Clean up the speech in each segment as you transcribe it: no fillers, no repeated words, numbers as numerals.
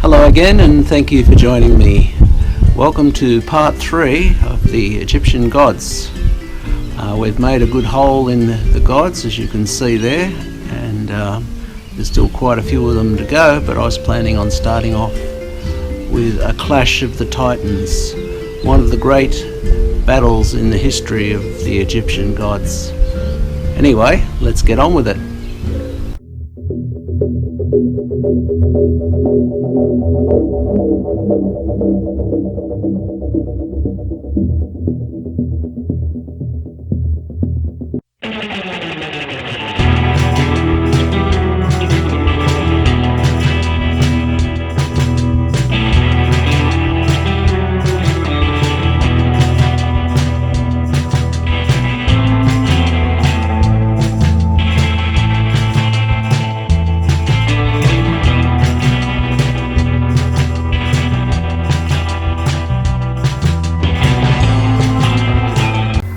Hello again, and thank you for joining me. Welcome to part 3 of the Egyptian gods. We've made a good hole in the gods, as you can see there, and there's still quite a few of them to go, but I was planning on starting off with a clash of the titans, one of the great battles in the history of the Egyptian gods. Anyway, let's get on with it.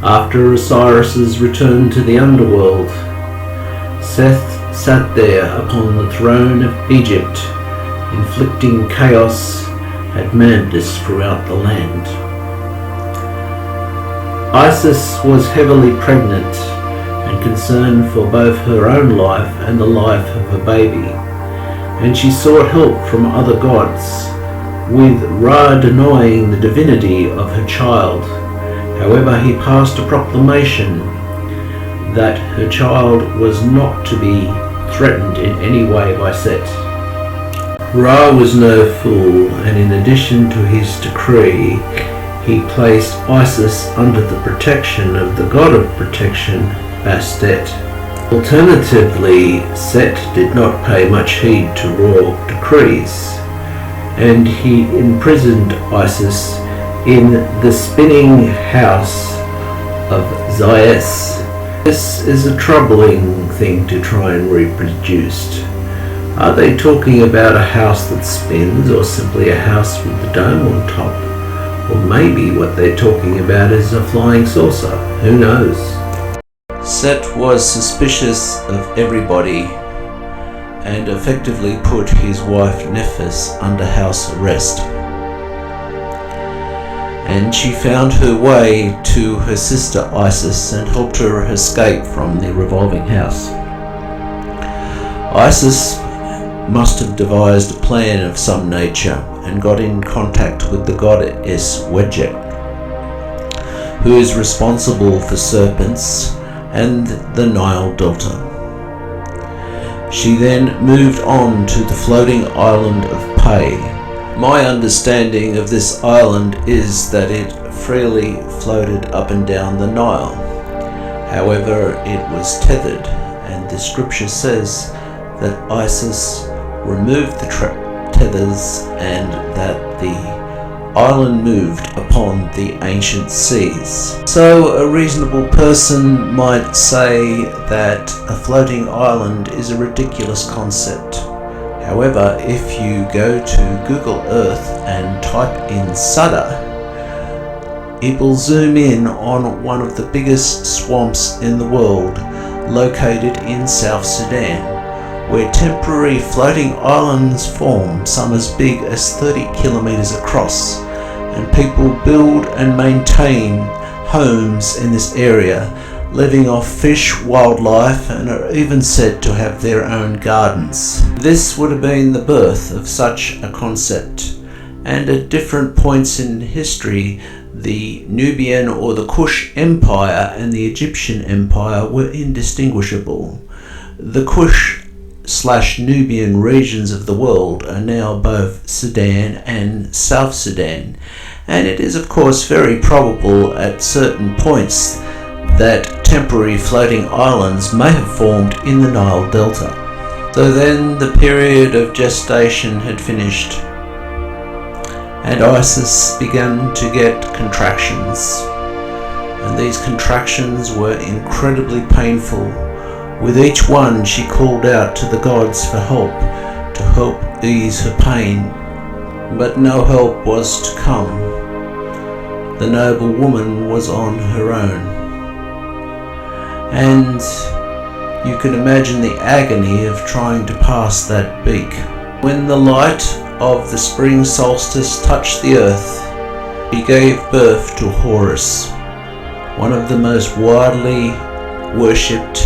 After Osiris's return to the underworld, Seth sat there upon the throne of Egypt, inflicting chaos and madness throughout the land. Isis was heavily pregnant and concerned for both her own life and the life of her baby, and she sought help from other gods, with Ra denying the divinity of her child. However, he passed a proclamation that her child was not to be threatened in any way by Set. Ra was no fool, and in addition to his decree, he placed Isis under the protection of the god of protection, Bastet. Alternatively, Set did not pay much heed to Ra decrees, and he imprisoned Isis in the spinning house of zeiss. This is a troubling thing to try and reproduce. Are they talking about a house that spins, or simply a house with the dome on top? Or maybe what they're talking about is a flying saucer. Who knows? Set was suspicious of everybody and effectively put his wife Nephis under house arrest. And she found her way to her sister Isis and helped her escape from the revolving house. Isis must have devised a plan of some nature and got in contact with the Goddess Wedjet, who is responsible for serpents and the Nile Delta. She then moved on to the floating island of Ptah. My understanding of this island is that it freely floated up and down the Nile. However, it was tethered, and the scripture says that Isis removed the tethers and that the island moved upon the ancient seas. So a reasonable person might say that a floating island is a ridiculous concept. However, if you go to Google Earth and type in Sudd, it will zoom in on one of the biggest swamps in the world, located in South Sudan, where temporary floating islands form, some as big as 30 kilometers across, and people build and maintain homes in this area, living off fish, wildlife, and are even said to have their own gardens. This would have been the birth of such a concept, and at different points in history, the Nubian or the Kush Empire and the Egyptian Empire were indistinguishable. The Kush/Nubian regions of the world are now both Sudan and South Sudan, and it is of course very probable at certain points that temporary floating islands may have formed in the Nile Delta. So then the period of gestation had finished, and Isis began to get contractions, and these contractions were incredibly painful. With each one she called out to the gods for help, to help ease her pain, but no help was to come. The noble woman was on her own. And you can imagine the agony of trying to pass that beak. When the light of the spring solstice touched the earth, he gave birth to Horus, one of the most widely worshipped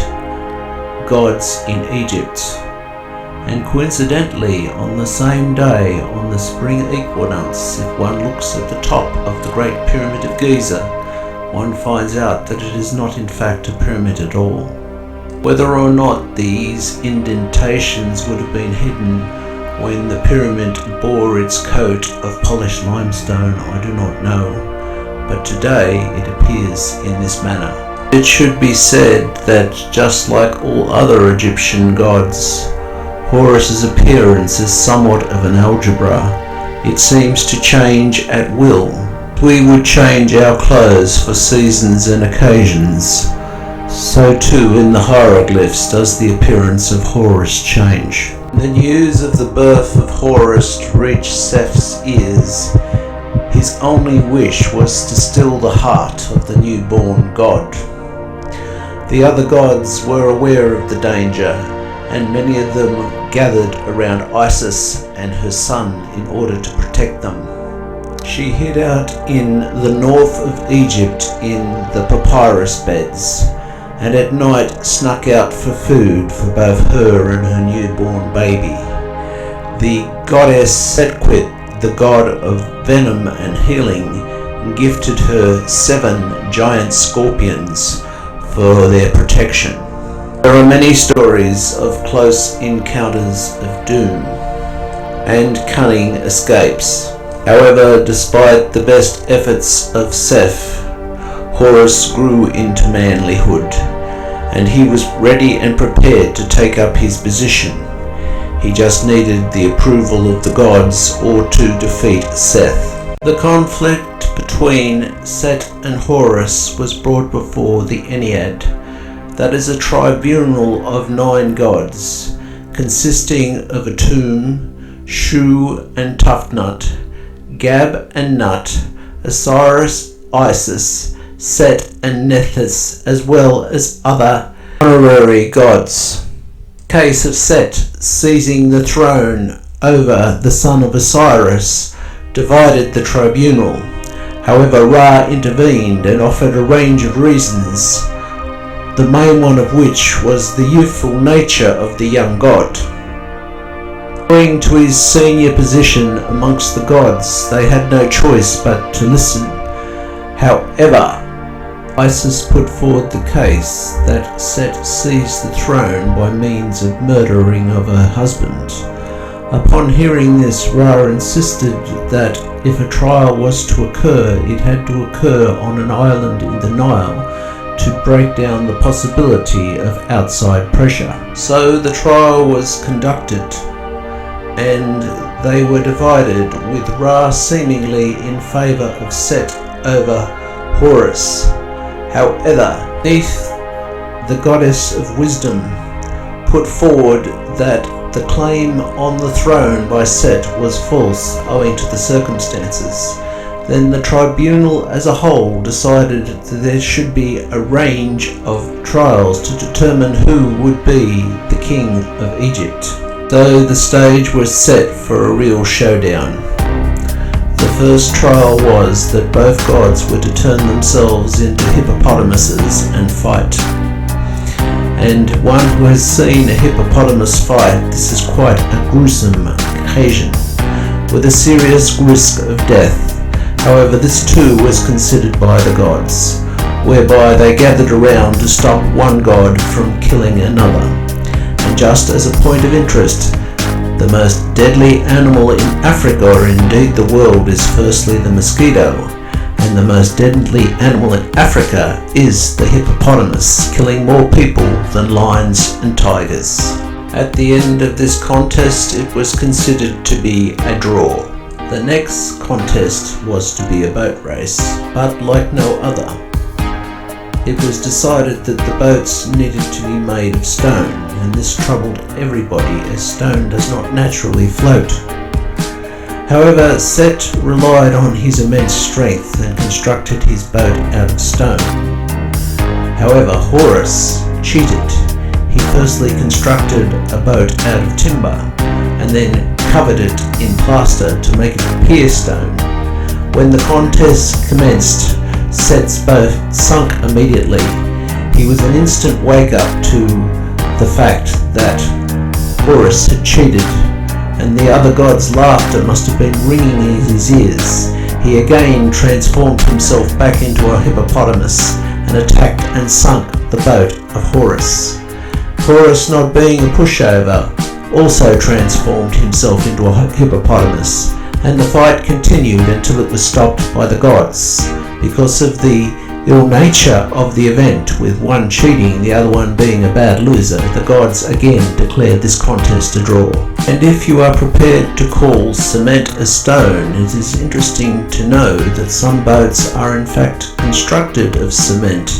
gods in Egypt. And coincidentally, on the same day, on the spring equinox, if one looks at the top of the Great Pyramid of Giza, one finds out that it is not in fact a pyramid at all. Whether or not these indentations would have been hidden when the pyramid bore its coat of polished limestone, I do not know, but today it appears in this manner. It should be said that just like all other Egyptian gods, Horus's appearance is somewhat of an algebra. It seems to change at will. We would change our clothes for seasons and occasions. So too in the hieroglyphs does the appearance of Horus change. The news of the birth of Horus reached Seth's ears. His only wish was to still the heart of the newborn god. The other gods were aware of the danger, and many of them gathered around Isis and her son in order to protect them. She hid out in the north of Egypt in the papyrus beds, and at night snuck out for food for both her and her newborn baby. The goddess Sekhmet, the god of venom and healing, gifted her 7 giant scorpions for their protection. There are many stories of close encounters of doom and cunning escapes. However, despite the best efforts of Seth, Horus grew into manlyhood, and he was ready and prepared to take up his position. He just needed the approval of the gods or to defeat Seth. The conflict between Set and Horus was brought before the Ennead. That is a tribunal of 9 gods, consisting of Atum, Shu and Tufnut, Gab and Nut, Osiris, Isis, Set and Nephthys, as well as other honorary gods. Case of Set seizing the throne over the son of Osiris divided the tribunal. However, Ra intervened and offered a range of reasons, the main one of which was the youthful nature of the young god. Owing to his senior position amongst the gods, they had no choice but to listen. However, Isis put forward the case that Set seized the throne by means of murdering of her husband. Upon hearing this, Ra insisted that if a trial was to occur, it had to occur on an island in the Nile to break down the possibility of outside pressure. So the trial was conducted, and they were divided, with Ra seemingly in favour of Set over Horus. However, Neith, the goddess of wisdom, put forward that the claim on the throne by Set was false owing to the circumstances. Then the tribunal as a whole decided that there should be a range of trials to determine who would be the king of Egypt. So the stage was set for a real showdown. The first trial was that both gods were to turn themselves into hippopotamuses and fight. And one who has seen a hippopotamus fight, this is quite a gruesome occasion, with a serious risk of death. However, this too was considered by the gods, whereby they gathered around to stop one god from killing another. And just as a point of interest, the most deadly animal in Africa, or indeed the world, is firstly the mosquito, and the most deadly animal in Africa is the hippopotamus, killing more people than lions and tigers. At the end of this contest, it was considered to be a draw. The next contest was to be a boat race, but like no other. It was decided that the boats needed to be made of stone, and this troubled everybody as stone does not naturally float. However, Set relied on his immense strength and constructed his boat out of stone. However, Horus cheated. He firstly constructed a boat out of timber, and then covered it in plaster to make it appear stone. When the contest commenced, Set's boat sunk immediately. He was an instant wake-up to the fact that Horus had cheated, and the other gods' laughter must have been ringing in his ears. He again transformed himself back into a hippopotamus and attacked and sunk the boat of Horus. Horus, not being a pushover, also transformed himself into a hippopotamus, and the fight continued until it was stopped by the gods. Because of the ill nature of the event, with one cheating, the other one being a bad loser, the gods again declared this contest a draw. And if you are prepared to call cement a stone, it is interesting to know that some boats are in fact constructed of cement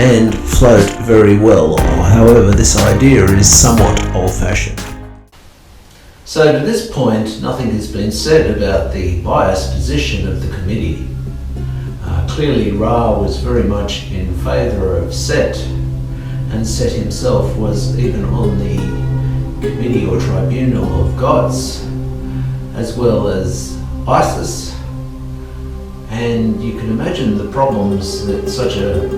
and float very well. However, this idea is somewhat old-fashioned. So to this point, nothing has been said about the biased position of the committee. Clearly Ra was very much in favour of Set, and Set himself was even on the committee or tribunal of gods, as well as Isis. And you can imagine the problems that such a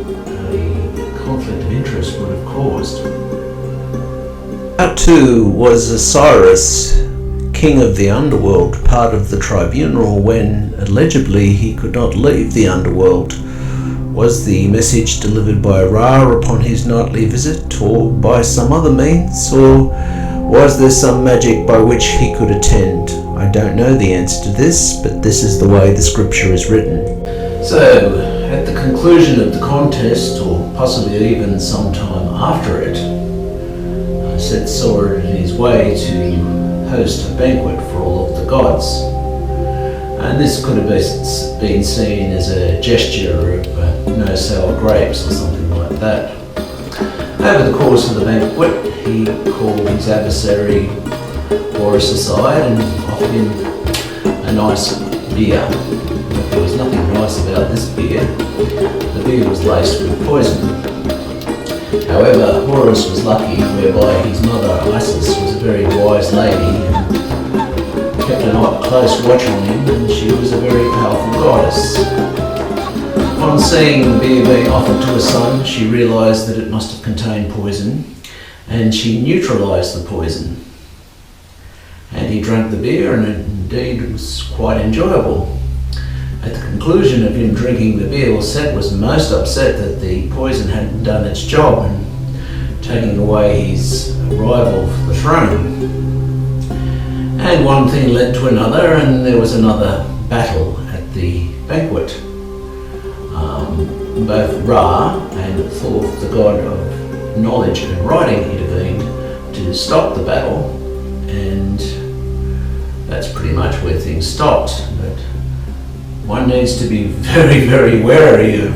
conflict of interest would have caused. Now too was Osiris, king of the underworld, part of the tribunal when allegedly he could not leave the underworld. Was the message delivered by Ra upon his nightly visit, or by some other means, or was there some magic by which he could attend? I don't know the answer to this, but this is the way the scripture is written. So, at the conclusion of the contest, or possibly even some time after it, Set saw it in his way to host a banquet for all of the gods. And this could have been seen as a gesture of no sour grapes or something like that. Over the course of the banquet, he called his adversary Horus aside and offered him a nice beer. But there was nothing nice about this beer. The beer was laced with poison. However, Horus was lucky, whereby his mother Isis was a very wise lady and kept a close watch on him, and she was a very powerful goddess. Upon seeing the beer being offered to her son, she realised that it must have contained poison, and she neutralised the poison. And he drank the beer, and indeed it was quite enjoyable. At the conclusion of him drinking the beer, Set was most upset that the poison hadn't done its job and taking away his rival for the throne. And one thing led to another, and there was another battle at the banquet. Both Ra and Thoth, the god of knowledge and writing, intervened to stop the battle, and that's pretty much where things stopped. But one needs to be very, very wary of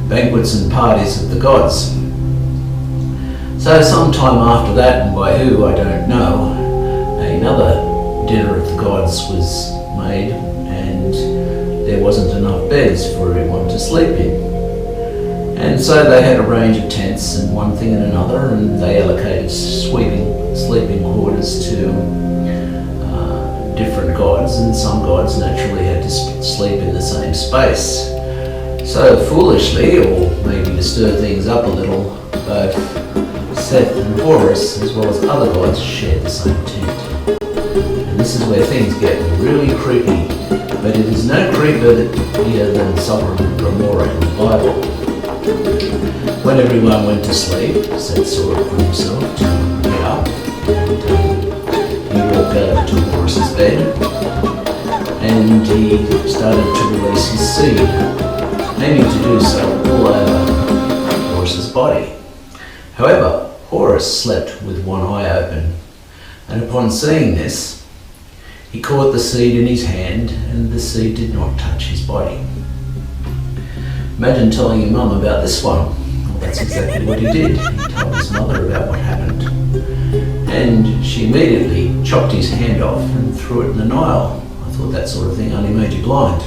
banquets and parties of the gods. So sometime after that, and by who I don't know, another dinner of the gods was made, and there wasn't enough beds for everyone to sleep in. And so they had a range of tents and one thing and another, and they allocated sleeping quarters to different gods, and some gods naturally had to sleep in the same space. So foolishly, or maybe to stir things up a little, both Set and Horus, as well as other gods, shared the same tent. And this is where things get really creepy, but it is no creepier than Sodom and Gomorrah in the Bible. When everyone went to sleep, Set saw it for himself to get up, and he walked over to Horus's bed, and he started to release his seed, aiming to do so all over Horus's body. However, Horus slept with one eye open, and upon seeing this, he caught the seed in his hand, and the seed did not touch his body. Imagine telling your mum about this one. Well, that's exactly what he did. He told his mother about what happened. And she immediately chopped his hand off and threw it in the Nile. I thought that sort of thing only made you blind.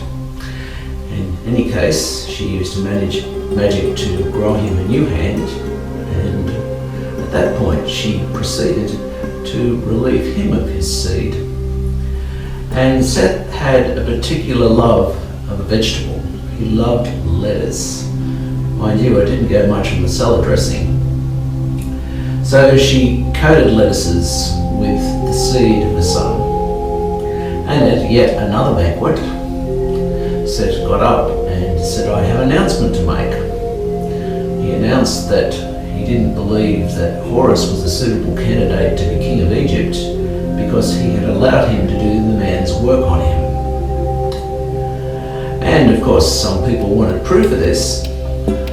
In any case, she used magic to grow him a new hand, and at that point she proceeded to relieve him of his seed. And Seth had a particular love of a vegetable. He loved lettuce. Mind you, I didn't go much on the salad dressing. So she coated lettuces with the seed of the sun. And at yet another banquet, Seth got up and said, I have an announcement to make. He announced that he didn't believe that Horus was a suitable candidate to be king of Egypt because he had allowed him to do the man's work on him. And of course, some people wanted proof of this,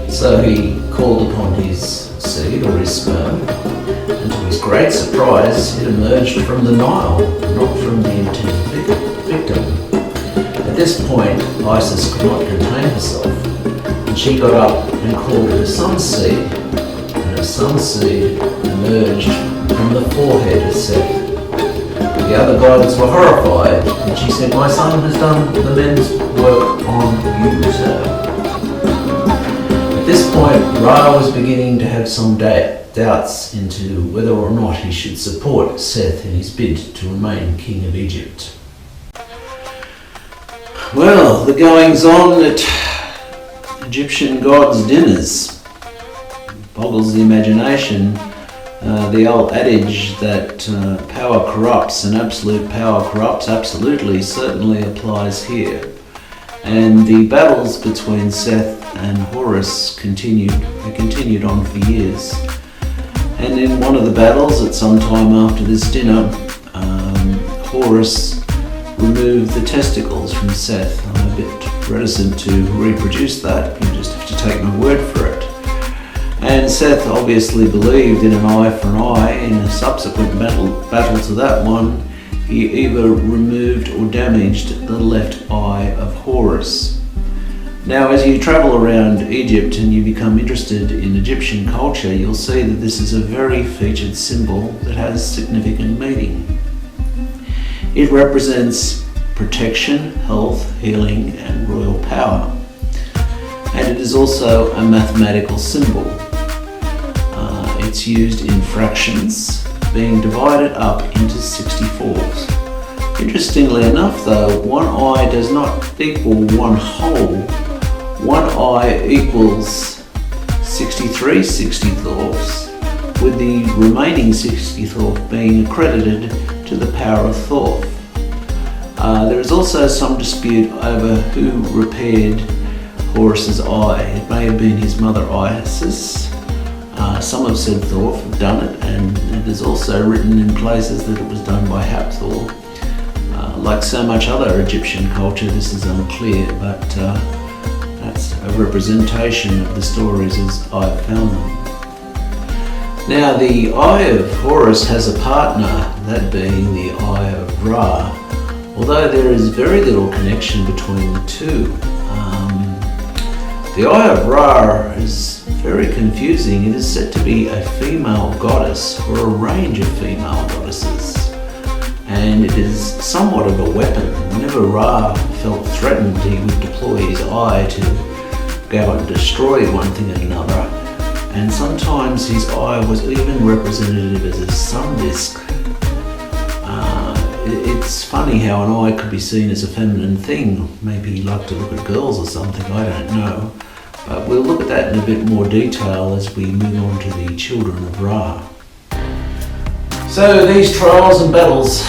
so he called upon his seed or his sperm, and to his great surprise, it emerged from the Nile, not from the intended victim. At this point, Isis could not contain herself, and she got up and called her son's seed, and her son's seed emerged from the forehead of Seth. The other gods were horrified, and she said, my son has done the men's work on you, sir. At this point, Ra was beginning to have some doubts into whether or not he should support Seth in his bid to remain king of Egypt. Well, the goings on at Egyptian gods' dinners boggles the imagination. The old adage that power corrupts and absolute power corrupts absolutely certainly applies here. And the battles between Seth and Horus continued on for years. And in one of the battles, at some time after this dinner, Horus removed the testicles from Seth. I'm a bit reticent to reproduce that, you just have to take my word for it. And Seth obviously believed in an eye for an eye. In a subsequent battle to that one, he either removed or damaged the left eye of Horus. Now, as you travel around Egypt and you become interested in Egyptian culture, you'll see that this is a very featured symbol that has significant meaning. It represents protection, health, healing, and royal power. And it is also a mathematical symbol. It's used in fractions, being divided up into 64s. Interestingly enough though, one eye does not equal one whole. One eye equals 63 sixty-fourths, with the remaining 64th being accredited to the power of Thoth. There is also some dispute over who repaired Horus's eye. It may have been his mother Isis. Some have said Thoth had done it, and it is also written in places that it was done by Hathor. Like so much other Egyptian culture, this is unclear, but that's a representation of the stories as I've found them. Now, the Eye of Horus has a partner, that being the Eye of Ra, although there is very little connection between the two. The Eye of Ra is very confusing. It is said to be a female goddess or a range of female goddesses, and it is somewhat of a weapon. Whenever Ra felt threatened, he would deploy his eye to go and destroy one thing and another, and sometimes his eye was even representative as a sun disk. It's funny how an eye could be seen as a feminine thing. Maybe he liked to look at girls or something, I don't know. But we'll look at that in a bit more detail as we move on to the children of Ra. So these trials and battles,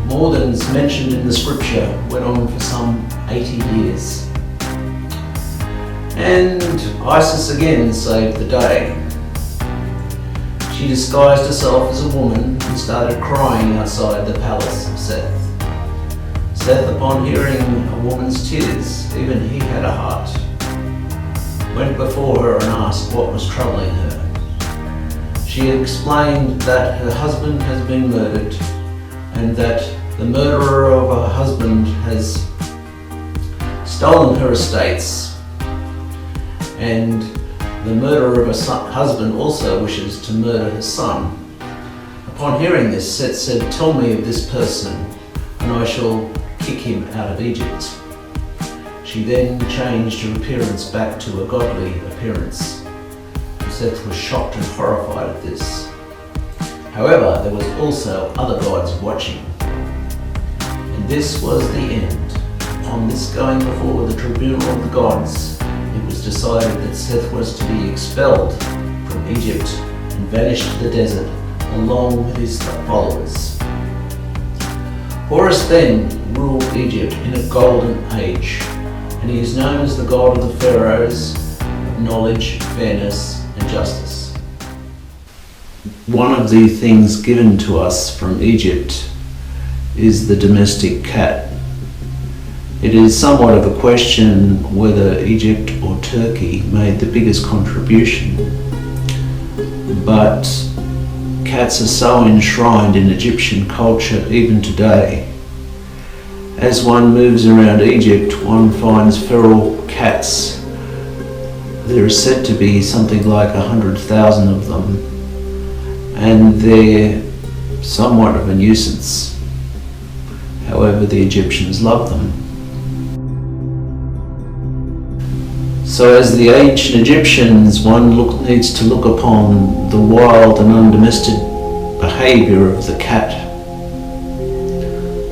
more than is mentioned in the scripture, went on for some 80 years. And Isis again saved the day. She disguised herself as a woman and started crying outside the palace of Seth. Seth, upon hearing a woman's tears, even he had a heart, went before her and asked what was troubling her. She explained that her husband has been murdered and that the murderer of her husband has stolen her estates, and the murderer of her husband also wishes to murder her son. Upon hearing this, Set said, "Tell me of this person, and I shall kick him out of Egypt." She then changed her appearance back to a godly appearance. Seth was shocked and horrified at this. However, there was also other gods watching. This was the end. Upon this going before the tribunal of the gods, it was decided that Seth was to be expelled from Egypt and vanish to the desert along with his followers. Horus then ruled Egypt in a golden age, and he is known as the god of the pharaohs, of knowledge, fairness, and justice. One of the things given to us from Egypt is the domestic cat. It is somewhat of a question whether Egypt or Turkey made the biggest contribution, but cats are so enshrined in Egyptian culture even today. As one moves around Egypt, one finds feral cats. There is said to be something like 100,000 of them, and they're somewhat of a nuisance. However, the Egyptians love them. So as the ancient Egyptians, one needs to look upon the wild and undomesticated behaviour of the cat.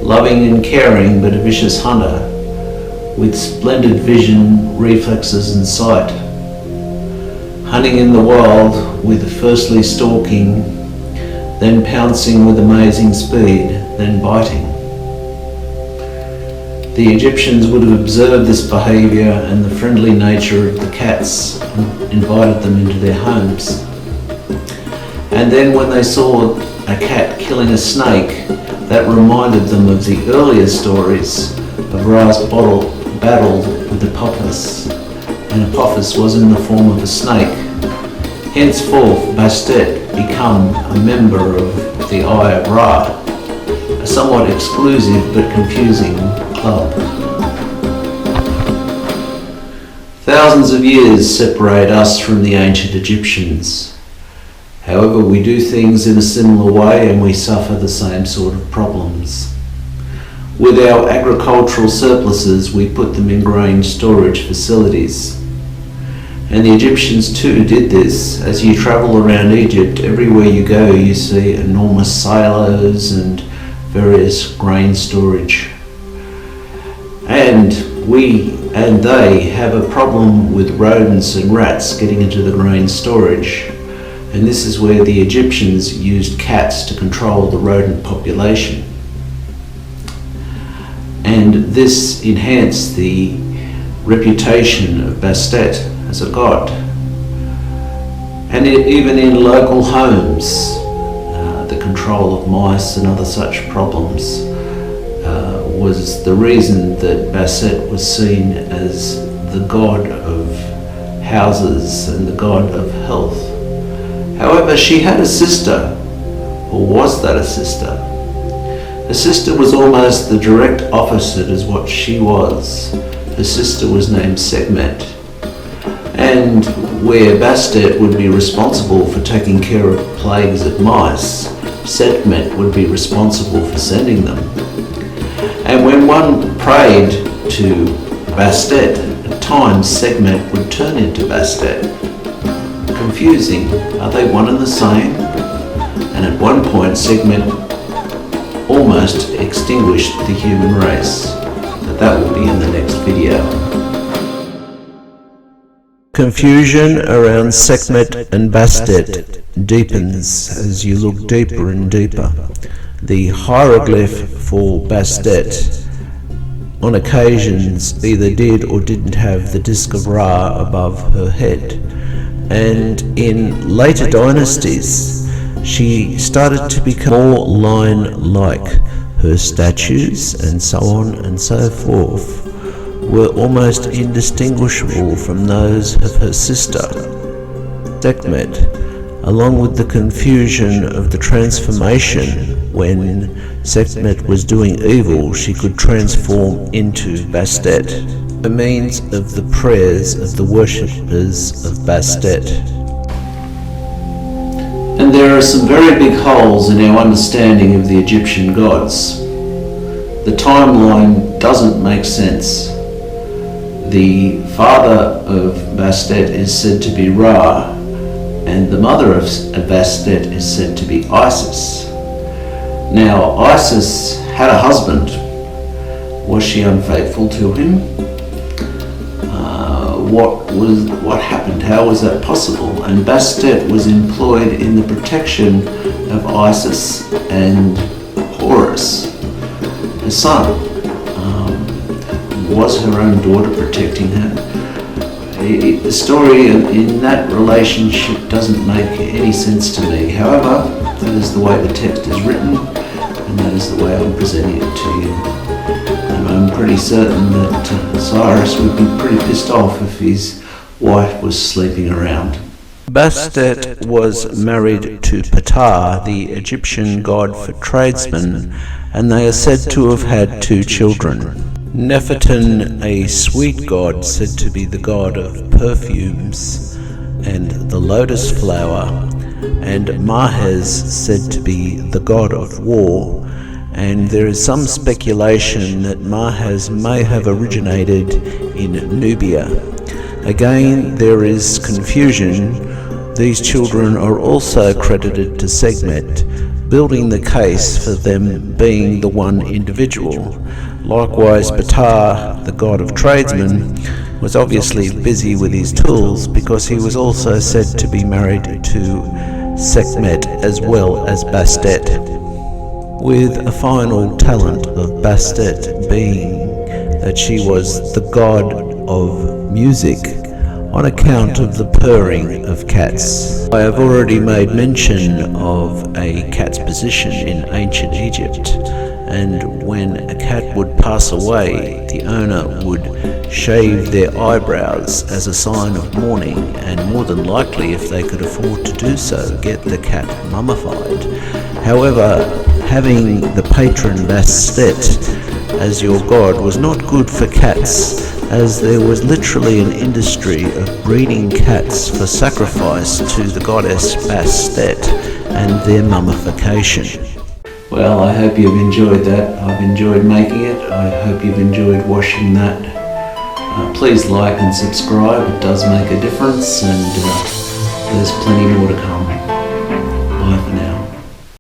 Loving and caring, but a vicious hunter, with splendid vision, reflexes and sight. Hunting in the wild with firstly stalking, then pouncing with amazing speed, then biting. The Egyptians would have observed this behaviour and the friendly nature of the cats and invited them into their homes. And then when they saw a cat killing a snake, that reminded them of the earlier stories of Ra's battle with Apophis, and Apophis was in the form of a snake. Henceforth, Bastet become a member of the Eye of Ra, a somewhat exclusive but confusing club. Thousands of years separate us from the ancient Egyptians. However, we do things in a similar way and we suffer the same sort of problems. With our agricultural surpluses, we put them in grain storage facilities. And the Egyptians too did this. As you travel around Egypt, everywhere you go you see enormous silos and various grain storage. And they have a problem with rodents and rats getting into the grain storage. And this is where the Egyptians used cats to control the rodent population. And this enhanced the reputation of Bastet as a god. And even in local homes, the control of mice and other such problems was the reason that Bastet was seen as the god of houses and the god of health. However, she had a sister, or was that a sister? Her sister was almost the direct opposite as what she was. Her sister was named Sekhmet, and where Bastet would be responsible for taking care of plagues of mice, Sekhmet would be responsible for sending them. And when one prayed to Bastet, at times Sekhmet would turn into Bastet. Confusing, are they one and the same? And at one point Sekhmet almost extinguished the human race. But that will be in the next video. Confusion around Sekhmet and Bastet deepens as you look deeper and deeper. The hieroglyph for Bastet on occasions either did or didn't have the disc of Ra above her head, and in later dynasties she started to become more lion-like. Her statues and so on and so forth were almost indistinguishable from those of her sister Sekhmet, along with the confusion of the transformation. When Sekhmet was doing evil, she could transform into Bastet, by means of the prayers of the worshippers of Bastet. And there are some very big holes in our understanding of the Egyptian gods. The timeline doesn't make sense. The father of Bastet is said to be Ra, and the mother of Bastet is said to be Isis. Now, Isis had a husband Was she unfaithful to him? What happened? How was that possible? And Bastet was employed in the protection of Isis and Horus, her son. Was her own daughter protecting her? The story in that relationship doesn't make any sense to me. However, that is the way the text is written, and that is the way I'm presenting it to you. And I'm pretty certain that Cyrus would be pretty pissed off if his wife was sleeping around. Bastet was married to Ptah, the Egyptian god for tradesmen, and they are said to have had 2 children. Neterten, a sweet god said to be the god of perfumes and the lotus flower, and Maahes said to be the god of war, and there is some speculation that Maahes may have originated in Nubia. Again, there is confusion. These children are also credited to Sekhmet, building the case for them being the one individual. Likewise, Ptah, the god of tradesmen, was obviously busy with his tools because he was also said to be married to Sekhmet as well as Bastet, with a final talent of Bastet being that she was the god of music on account of the purring of cats. I have already made mention of a cat's position in ancient Egypt, and when a cat would pass away, the owner would shave their eyebrows as a sign of mourning, and more than likely, if they could afford to do so, get the cat mummified. However, having the patron Bastet as your god was not good for cats, as there was literally an industry of breeding cats for sacrifice to the goddess Bastet and their mummification. Well, I hope you've enjoyed that. I've enjoyed making it. I hope you've enjoyed washing that. Please like and subscribe. It does make a difference, and there's plenty more to come.